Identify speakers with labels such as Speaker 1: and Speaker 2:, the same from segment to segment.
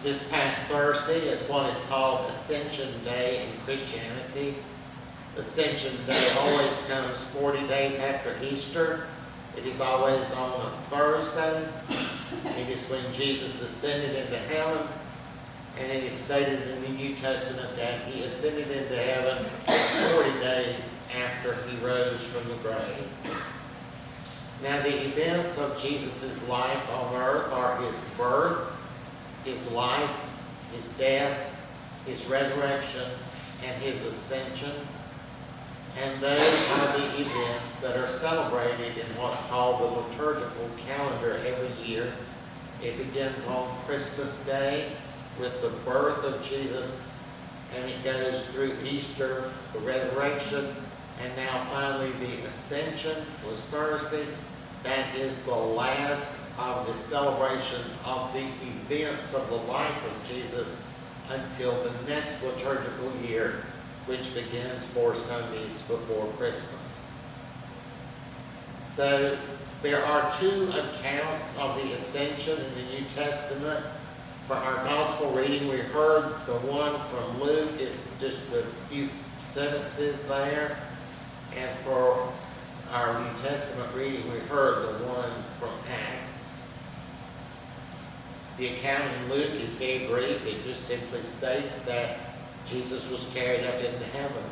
Speaker 1: This past Thursday is what is called Ascension Day in Christianity. Ascension Day always comes 40 days after Easter. It is always on a Thursday. It is when Jesus ascended into heaven, and it is stated in the New Testament that he ascended into heaven 40 days after he rose from the grave. Now, the events of Jesus' life on earth are his birth, his life, his death, his resurrection, and his ascension. And those are the events that are celebrated in what's called the liturgical calendar every year. It begins on Christmas Day with the birth of Jesus, and it goes through Easter, the resurrection, and now finally the ascension was Thursday. That is the last of the celebration of the events of the life of Jesus until the next liturgical year, which begins 4 Sundays before Christmas. So there are 2 accounts of the ascension in the New Testament. For our gospel reading, we heard the one from Luke. It's just a few sentences there. And for our New Testament reading, we heard the one from Acts. The account in Luke is very brief. It just simply states that Jesus was carried up into heaven.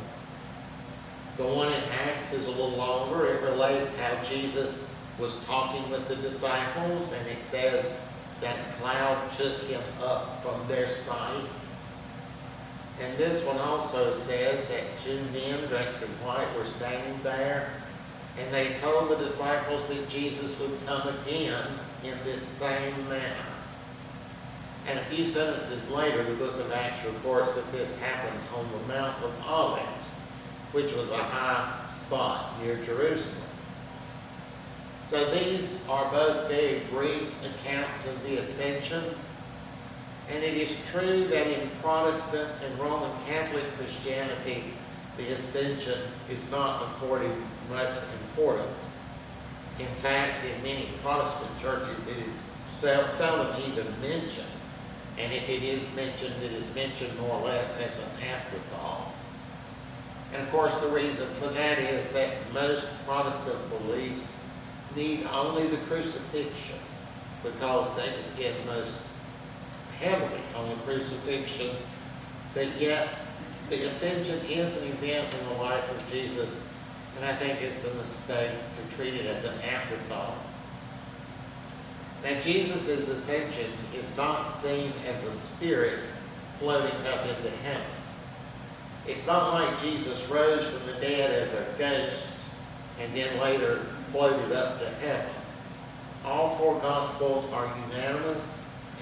Speaker 1: The one in Acts is a little longer. It relates how Jesus was talking with the disciples, and it says that a cloud took him up from their sight. And this one also says that 2 men dressed in white were standing there, and they told the disciples that Jesus would come again in this same manner. And a few sentences later, the book of Acts reports that this happened on the Mount of Olives, which was a high spot near Jerusalem. So these are both very brief accounts of the ascension. And it is true that in Protestant and Roman Catholic Christianity, the ascension is not accorded much importance. In fact, in many Protestant churches, it is seldom even mentioned. And if it is mentioned, it is mentioned more or less as an afterthought. And of course, the reason for that is that most Protestant beliefs need only the crucifixion, because they depend most heavily on the crucifixion. But yet, the ascension is an event in the life of Jesus, and I think it's a mistake to treat it as an afterthought. Now, Jesus' ascension is not seen as a spirit floating up into heaven. It's not like Jesus rose from the dead as a ghost and then later floated up to heaven. All 4 Gospels are unanimous,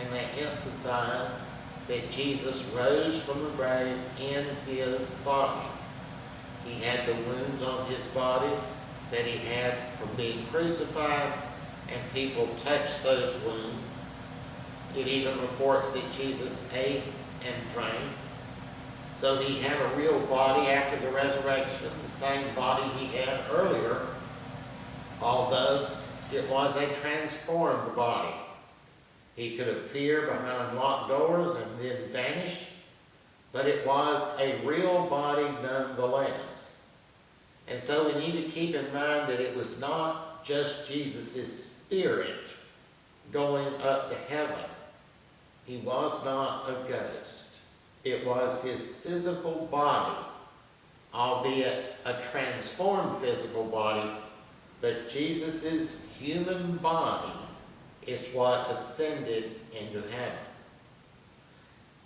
Speaker 1: and they emphasize that Jesus rose from the grave in his body. He had the wounds on his body that he had from being crucified, and people touched those wounds. It even reports that Jesus ate and drank. So he had a real body after the resurrection, the same body he had earlier, although it was a transformed body. He could appear behind locked doors and then vanish, but it was a real body nonetheless. And so we need to keep in mind that it was not just Jesus' spirit going up to heaven. He was not a ghost. It was his physical body, albeit a transformed physical body, but Jesus' human body is what ascended into heaven.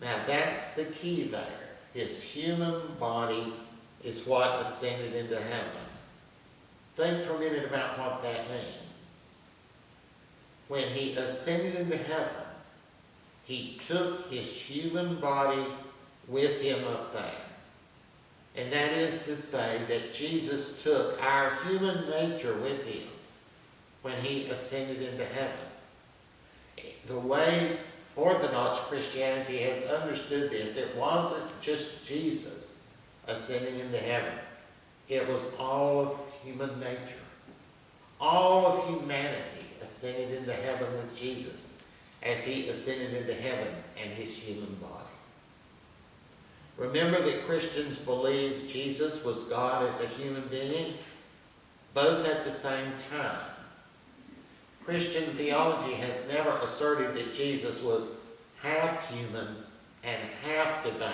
Speaker 1: Now that's the key there. His human body is what ascended into heaven. Think for a minute about what that means. When he ascended into heaven, he took his human body with him up there. And that is to say that Jesus took our human nature with him when he ascended into heaven. The way Orthodox Christianity has understood this, it wasn't just Jesus ascending into heaven. It was all of human nature. All of humanity ascended into heaven with Jesus. as he ascended into heaven and his human body. Remember that Christians believe Jesus was God as a human being, both at the same time. Christian theology has never asserted that Jesus was half human and half divine.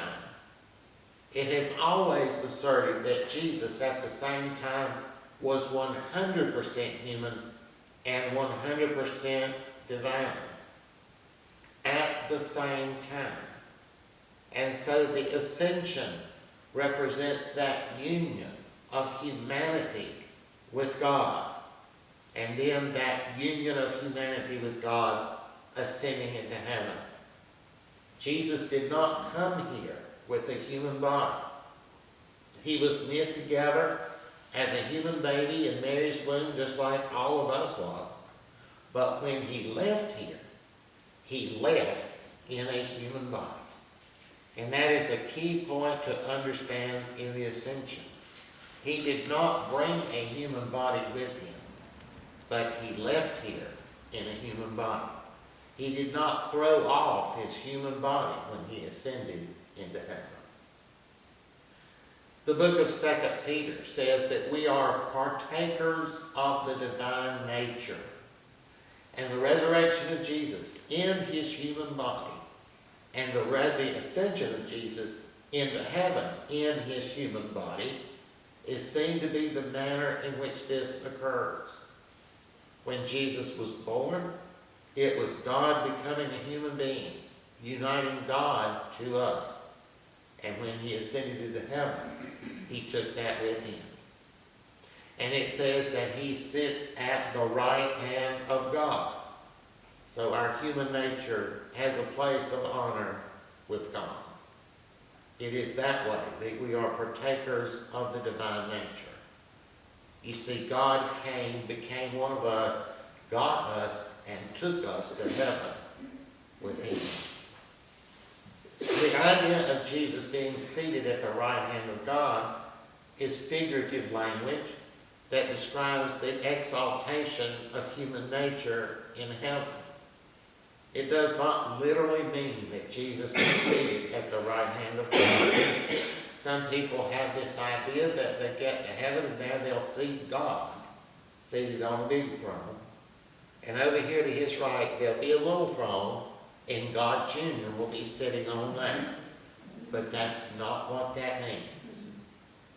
Speaker 1: It has always asserted that Jesus at the same time was 100% human and 100% divine at the same time. And so the ascension represents that union of humanity with God, and then that union of humanity with God ascending into heaven. Jesus did not come here with a human body. He was knit together as a human baby in Mary's womb, just like all of us was. But when he left here, he left in a human body. And that is a key point to understand in the ascension. He did not bring a human body with him, but he left here in a human body. He did not throw off his human body when he ascended into heaven. The book of 2 Peter says that we are partakers of the divine nature. And the resurrection of Jesus in his human body and the ascension of Jesus into heaven in his human body is seen to be the manner in which this occurs. When Jesus was born, it was God becoming a human being, uniting God to us. And when he ascended into heaven, he took that with him. And it says that he sits at the right hand of God. So our human nature has a place of honor with God. It is that way that we are partakers of the divine nature. You see, God came, became one of us, got us, and took us to heaven with him. The idea of Jesus being seated at the right hand of God is figurative language that describes the exaltation of human nature in heaven. It does not literally mean that Jesus is seated at the right hand of God. Some people have this idea that they get to heaven and there they'll see God seated on a big throne. And over here to his right there'll be a little throne and God Jr. will be sitting on that. But that's not what that means.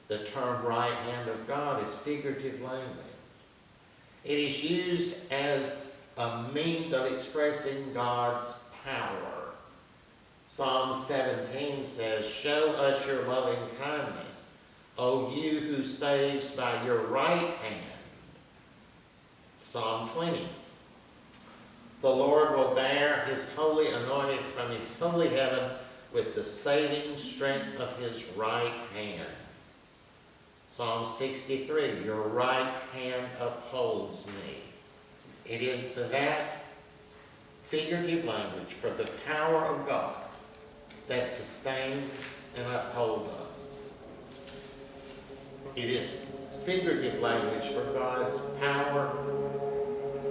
Speaker 1: The term right hand of God is figurative language. It is used as a means of expressing God's power. Psalm 17 says, "Show us your loving kindness, O you who saves by your right hand." Psalm 20, "The Lord will bear his holy anointed from his holy heaven with the saving strength of his right hand." Psalm 63, "Your right hand upholds me." It is that figurative language for the power of God that sustains and upholds us. It is figurative language for God's power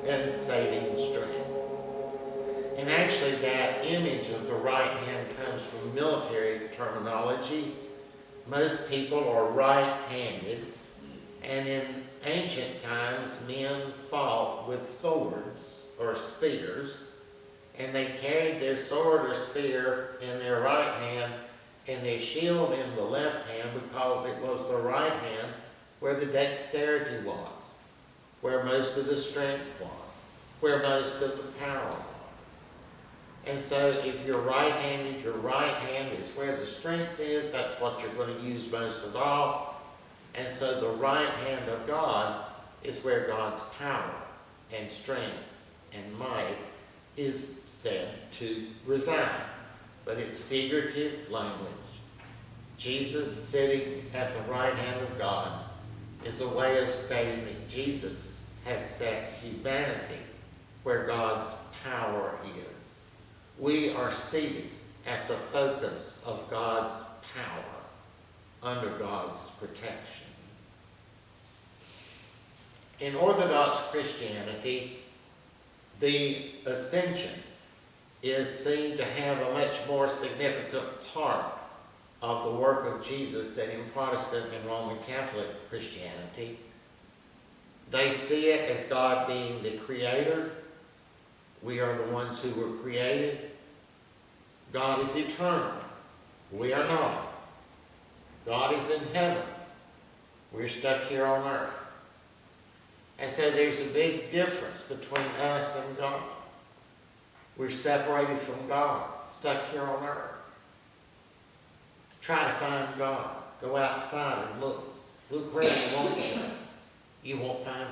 Speaker 1: and saving strength. And actually that image of the right hand comes from military terminology. Most people are right-handed, and in ancient times, men fought with swords or spears, and they carried their sword or spear in their right hand and their shield in the left hand because it was the right hand where the dexterity was, where most of the strength was, where most of the power was. And so if you're right-handed, your right hand is where the strength is. That's what you're going to use most of all. And so the right hand of God is where God's power and strength and might is said to reside. But it's figurative language. Jesus sitting at the right hand of God is a way of stating that Jesus has set humanity where God's power is. We are seated at the focus of God's power under God's protection. In Orthodox Christianity, the ascension is seen to have a much more significant part of the work of Jesus than in Protestant and Roman Catholic Christianity. They see it as God being the creator. We are the ones who were created. God is eternal. We are not. God is in heaven. We're stuck here on earth. And so there's a big difference between us and God. We're separated from God, stuck here on earth. Try to find God. Go outside and look. Look where you want to. You won't find Him.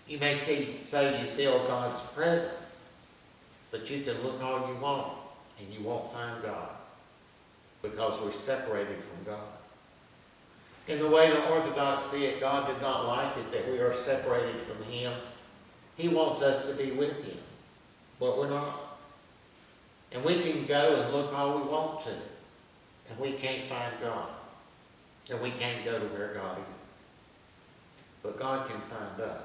Speaker 1: You may say you feel God's presence, but you can look all you want and you won't find God because we're separated from God. In the way the Orthodox see it, God did not like it that we are separated from Him. He wants us to be with Him, but we're not. And we can go and look all we want to, and we can't find God. And we can't go to where God is. But God can find us,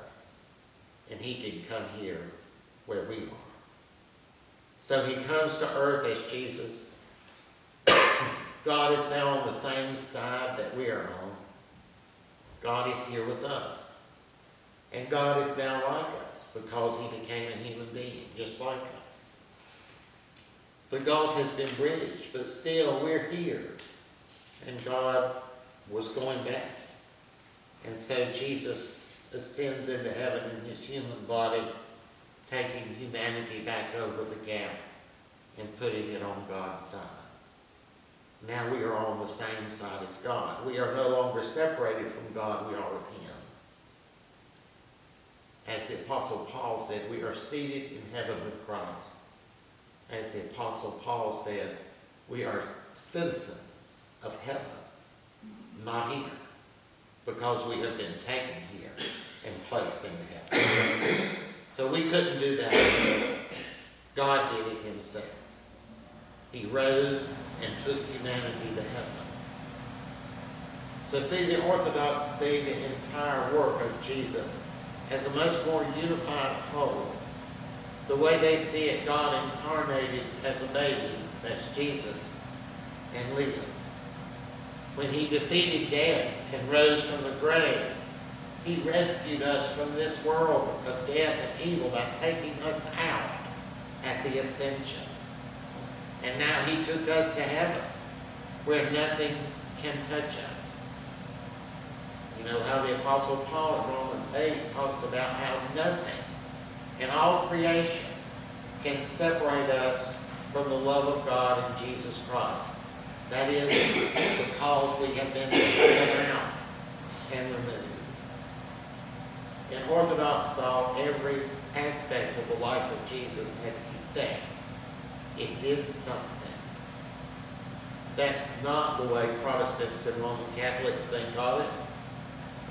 Speaker 1: and He can come here where we are. So He comes to earth as Jesus. God is now on the same side that we are on. God is here with us. And God is now like us because He became a human being, just like us. The gulf has been bridged, but still we're here. And God was going back. And so Jesus ascends into heaven in His human body, taking humanity back over the gap and putting it on God's side. Now we are on the same side as God. We are no longer separated from God, we are with Him. As the Apostle Paul said, we are seated in heaven with Christ. As the Apostle Paul said, we are citizens of heaven, not here, because we have been taken here and placed into heaven. So we couldn't do that ourselves. God did it Himself. He rose and took humanity to heaven. So see, the Orthodox see the entire work of Jesus as a much more unified whole. The way they see it, God incarnated as a baby, that's Jesus, and lived. When He defeated death and rose from the grave, He rescued us from this world of death and evil by taking us out at the Ascension. And now He took us to heaven, where nothing can touch us. You know how the Apostle Paul in Romans 8 talks about how nothing in all creation can separate us from the love of God in Jesus Christ. That is because we have been taken out and removed. In Orthodox thought, every aspect of the life of Jesus had effect. It did something. That's not the way Protestants and Roman Catholics think of it.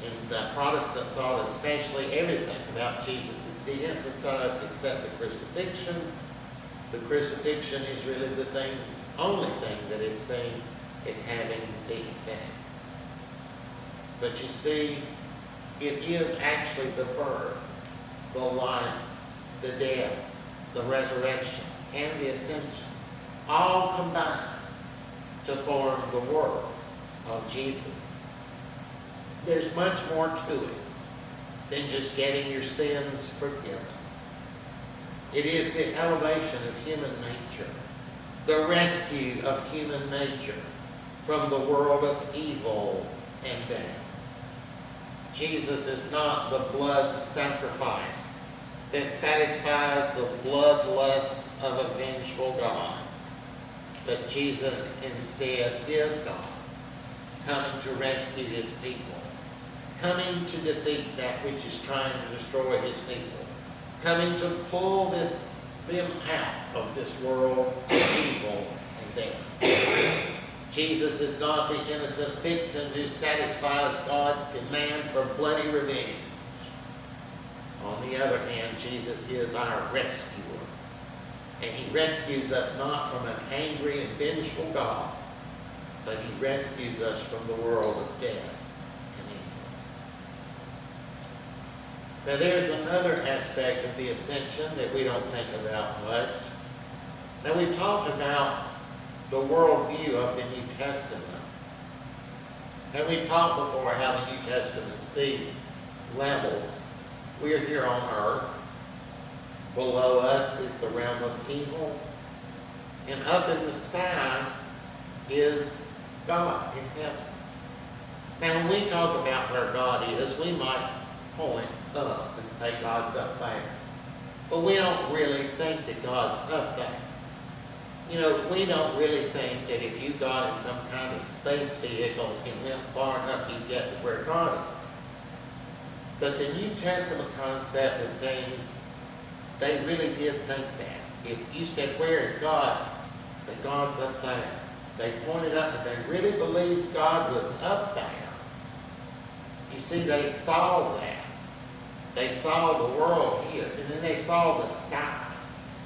Speaker 1: In the Protestant thought especially, everything about Jesus is de-emphasized except the crucifixion. The crucifixion is really the only thing that is seen as having the effect. But you see, it is actually the birth, the life, the death, the resurrection, and the ascension, all combined to form the work of Jesus. There's much more to it than just getting your sins forgiven. It is the elevation of human nature, the rescue of human nature from the world of evil and death. Jesus is not the blood sacrifice that satisfies the bloodlust of a vengeful God, but Jesus instead is God, coming to rescue His people, coming to defeat that which is trying to destroy His people, coming to pull them out of this world of evil and death. Jesus is not the innocent victim who satisfies God's command for bloody revenge. On the other hand, Jesus is our rescuer. And He rescues us not from an angry and vengeful God, but He rescues us from the world of death and evil. Now there's another aspect of the ascension that we don't think about much, Now we've talked about the worldview of the New Testament. And we've talked before how the New Testament sees levels. We are here on earth. Below us is the realm of evil. And up in the sky is God in heaven. Now when we talk about where God is, we might point up and say God's up there. But we don't really think that God's up there. You know, we don't really think that if you got in some kind of space vehicle and went far enough, you'd get to where God is. But the New Testament concept of things, they really did think that. If you said, where is God? That God's up there. They pointed up and they really believed God was up there. You see, they saw that. They saw the world here, and then they saw the sky,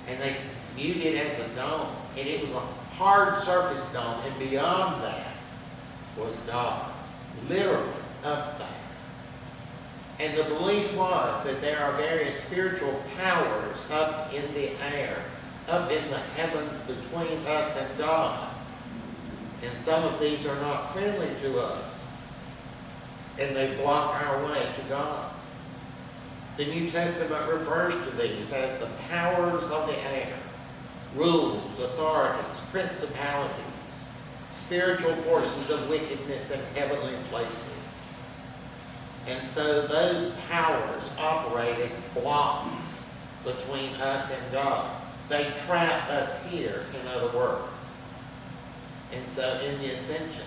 Speaker 1: and they viewed it as a dome, and it was a hard surface dome, and beyond that was God, literally up there. And the belief was that there are various spiritual powers up in the air, up in the heavens between us and God. And some of these are not friendly to us, and they block our way to God. The New Testament refers to these as the powers of the air, rules, authorities, principalities, spiritual forces of wickedness in heavenly places. And so those powers operate as blocks between us and God. They trap us here, in other words. And so in the Ascension,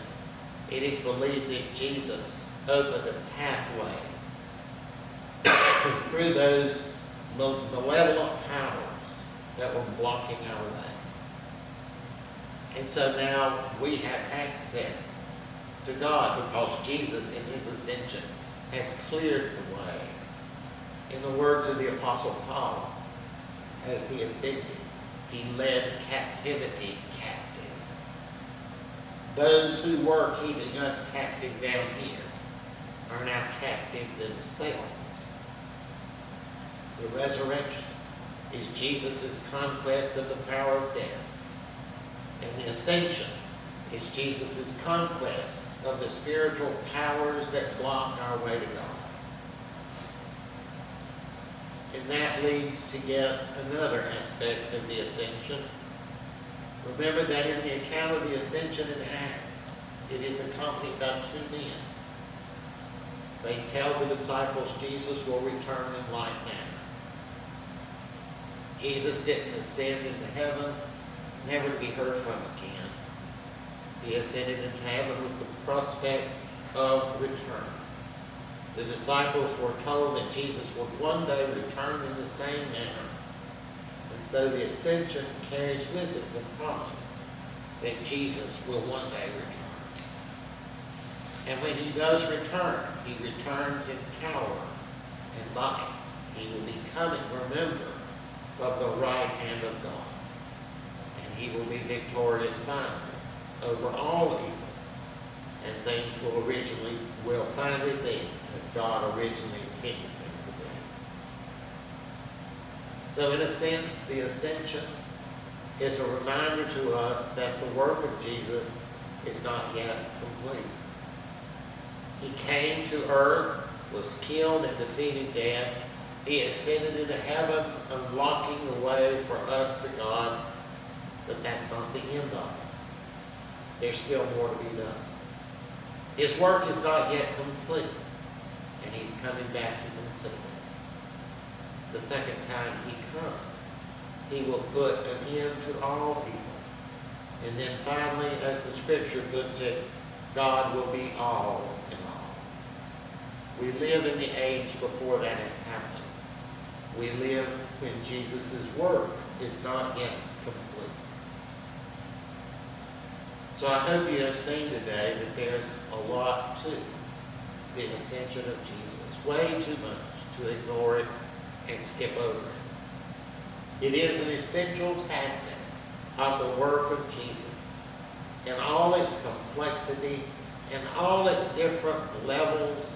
Speaker 1: it is believed that Jesus opened a pathway through those malevolent powers that were blocking our way. And so now we have access to God because Jesus in his ascension has cleared the way. In the words of the Apostle Paul, as he ascended, he led captivity captive. Those who were keeping us captive down here are now captive themselves. The resurrection is Jesus' conquest of the power of death. And the ascension is Jesus' conquest of the spiritual powers that block our way to God. And that leads to yet another aspect of the ascension. Remember that in the account of the ascension in Acts, it is accompanied by two men. They tell the disciples Jesus will return in like manner. Jesus didn't ascend into heaven, never to be heard from again. He ascended into heaven with the prospect of return. The disciples were told that Jesus would one day return in the same manner. And so the ascension carries with it the promise that Jesus will one day return. And when he does return, he returns in power and might. He will be coming, remember, from the right hand of God. And he will be victorious finally over all evil. And things will finally be as God originally intended them to be. So in a sense, the ascension is a reminder to us that the work of Jesus is not yet complete. He came to earth, was killed and defeated death. He ascended into heaven, unlocking the way for us to God. But that's not the end of it. There's still more to be done. His work is not yet complete, and he's coming back to complete it. The second time he comes, he will put an end to all evil. And then finally, as the scripture puts it, God will be all in all. We live in the age before that has happened. We live when Jesus' work is not yet complete. So I hope you have seen today that there's a lot to the ascension of Jesus. Way too much to ignore it and skip over it. It is an essential facet of the work of Jesus in all its complexity and all its different levels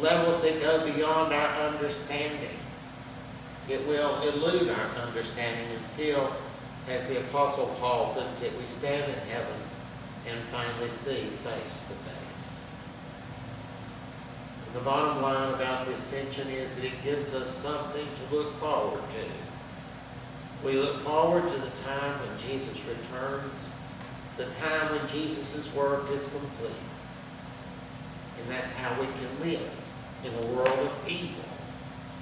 Speaker 1: that go beyond our understanding. It will elude our understanding until As the Apostle Paul puts it, we stand in heaven and finally see face to face. And the bottom line about the ascension is that it gives us something to look forward to. We look forward to the time when Jesus returns, the time when Jesus' work is complete. And that's how we can live in a world of evil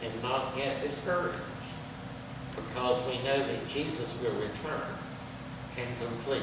Speaker 1: and not get discouraged, because we know that Jesus will return and complete